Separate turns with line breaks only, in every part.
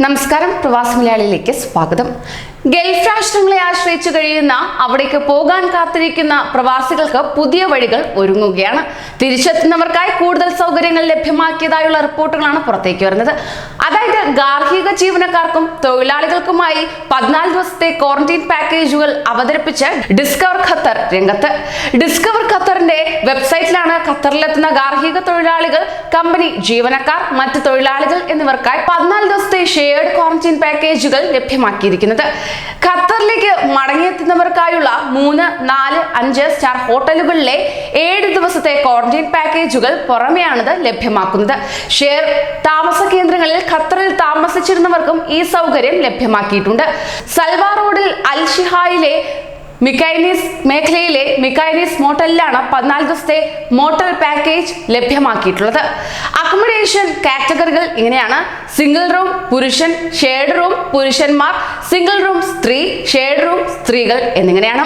നമസ്കാരം, പ്രവാസി മലയാളിയിലേക്ക് സ്വാഗതം. ഗൾഫ് രാഷ്ട്രങ്ങളെ ആശ്രയിച്ചു കഴിയുന്ന അവിടേക്ക് പോകാൻ കാത്തിരിക്കുന്ന പ്രവാസികൾക്ക് പുതിയ വഴികൾ ഒരുങ്ങുകയാണ്. തിരിച്ചെത്തുന്നവർക്കായി കൂടുതൽ സൗകര്യങ്ങൾ ലഭ്യമാക്കിയതായുള്ള റിപ്പോർട്ടുകളാണ് പുറത്തേക്ക് വരുന്നത്. അതായത് ഗാർഹിക ജീവനക്കാർക്കും തൊഴിലാളികൾക്കുമായി 14 ദിവസത്തെ ക്വാറന്റൈൻ പാക്കേജുകൾ അവതരിപ്പിച്ച് ഡിസ്കവർ ഖത്തർ രംഗത്ത്. ഡിസ്കവർ ഖത്തറിന്റെ വെബ്സൈറ്റിലാണ് ഖത്തറിലെത്തുന്ന ഗാർഹിക തൊഴിലാളികൾ, കമ്പനി ജീവനക്കാർ, മറ്റ് തൊഴിലാളികൾ എന്നിവർക്കായി 14 ദിവസത്തെ ഷെയർഡ് ക്വാറന്റൈൻ പാക്കേജുകൾ ലഭ്യമാക്കിയിരിക്കുന്നത്. ഖത്തറിലേക്ക് മടങ്ങിയെത്തുന്നവർക്കായുള്ള 3, 4, 5 സ്റ്റാർ ഹോട്ടലുകളിലെ 7 ദിവസത്തെ ക്വാറന്റൈൻ പാക്കേജുകൾ പുറമെയാണിത് ലഭ്യമാക്കുന്നത്. ഷെയർ താമസ കേന്ദ്രങ്ങളിൽ ഖത്തറിൽ താമസിച്ചിരുന്നവർക്കും ഈ സൗകര്യം ലഭ്യമാക്കിയിട്ടുണ്ട്. സൽവാ റോഡിൽ അൽ ഷിഹായിലെ മിക്കൈനീസ് മേഖലയിലെ മിക്കൈനീസ് മോട്ടലിലാണ് 14 ദിവസത്തെ മോട്ടൽ പാക്കേജ് ലഭ്യമാക്കിയിട്ടുള്ളത്. അക്കോമഡേഷൻ കാറ്റഗറികൾ ഇങ്ങനെയാണ്: സിംഗിൾ റൂം പുരുഷൻ, ഷെയർഡ് റൂം പുരുഷന്മാർ, സിംഗിൾ റൂം സ്ത്രീ, ഷെയർഡ് റൂം സ്ത്രീകൾ എന്നിങ്ങനെയാണ്.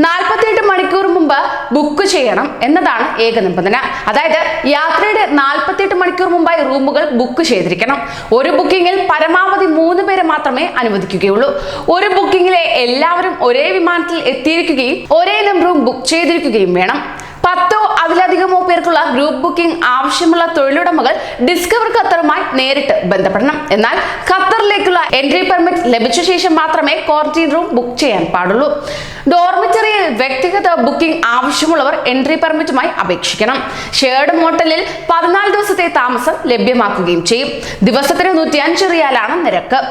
48 മണിക്കൂർ മുമ്പ് ബുക്ക് ചെയ്യണം എന്നതാണ് ഏക നിബന്ധന. അതായത് യാത്രയുടെ 48 മണിക്കൂർ മുമ്പായി റൂമുകൾ ബുക്ക് ചെയ്തിരിക്കണം. ഒരു ബുക്കിംഗിൽ പരമാവധി 3 പേരെ മാത്രമേ അനുവദിക്കുകയുള്ളൂ. ഒരു ബുക്കിംഗിലെ എല്ലാവരും ഒരേ വിമാനത്തിൽ എത്തിയിരിക്കുകയും ഒരേ നമ്പറും ബുക്ക് ചെയ്തിരിക്കുകയും വേണം. 10 അതിലധികമോ പേർക്കുള്ള ഗ്രൂപ്പ് ബുക്കിംഗ് ആവശ്യമുള്ള തൊഴിലുടമകൾ ഡിസ്കവർ ഖത്തറുമായി നേരിട്ട് ബന്ധപ്പെടണം. എന്നാൽ ഖത്തറിലേക്കുള്ള എൻട്രി പെർമിറ്റ് ലഭിച്ച ശേഷം മാത്രമേ ക്വാറന്റൈൻ റൂം ബുക്ക് ചെയ്യാൻ പാടുള്ളൂ. ഡോർമിറ്ററിയിൽ വ്യക്തിഗത ബുക്കിംഗ് ആവശ്യമുള്ളവർ എൻട്രി പെർമിറ്റുമായി അപേക്ഷിക്കണം. ഷെയർഡ് മോട്ടലിൽ 14 ദിവസത്തെ താമസം ലഭ്യമാക്കുകയും ചെയ്യും. ദിവസത്തിന് 105 റിയാലാണ് നിരക്ക്.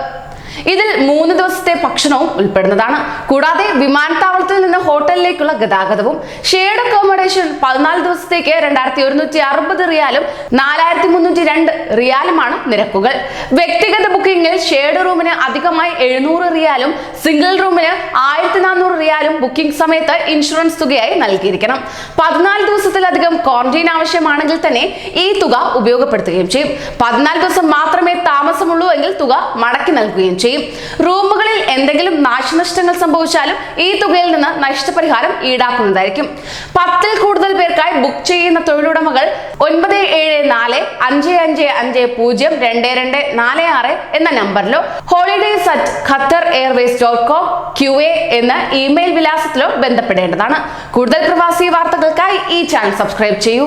ഇതിൽ 3 ദിവസത്തെ ഭക്ഷണവും ഉൾപ്പെടുന്നതാണ്. കൂടാതെ വിമാനത്താവളത്തിൽ നിന്ന് ഹോട്ടലിലേക്കുള്ള ഗതാഗതവും. ഷെയർഡ് അക്കോമഡേഷൻ 14 ദിവസത്തേക്ക് 2160 റിയാലും 4302 റിയാലുമാണ് നിരക്കുകൾ. വ്യക്തിഗത ബുക്കിംഗിൽ ഷെയർഡ് റൂമിന് അധികമായി 700 റിയാലും സിംഗിൾ റൂമിന് 1400 റിയാലും ബുക്കിംഗ് സമയത്ത് ഇൻഷുറൻസ് തുകയായി നൽകിയിരിക്കണം. 14 ദിവസത്തിലധികം ക്വാറന്റൈൻ ആവശ്യമാണെങ്കിൽ തന്നെ ഈ തുക ഉപയോഗപ്പെടുത്തുകയും ചെയ്യും. 14 ദിവസം മാത്രമേ താമസമുള്ളൂ എങ്കിൽ തുക മടക്കി നൽകുകയും ചെയ്യും. റൂമുകളിൽ എന്തെങ്കിലും നാശനഷ്ടങ്ങൾ സംഭവിച്ചാലും ഈ തുകയിൽ നിന്ന് നഷ്ടപരിഹാരം ഈടാക്കുന്നതായിരിക്കും. 10ൽ കൂടുതൽ പേർക്കായി ബുക്ക് ചെയ്യുന്ന തൊഴിലുടമകൾ 9745502246 എന്ന നമ്പറിലോ holidays@qatarAirways.com QA എന്ന ഇമെയിൽ വിലാസത്തിലോ ബന്ധപ്പെടേണ്ടതാണ്. കൂടുതൽ പ്രവാസി വാർത്തകൾക്കായി ഈ ചാനൽ സബ്സ്ക്രൈബ് ചെയ്യൂ.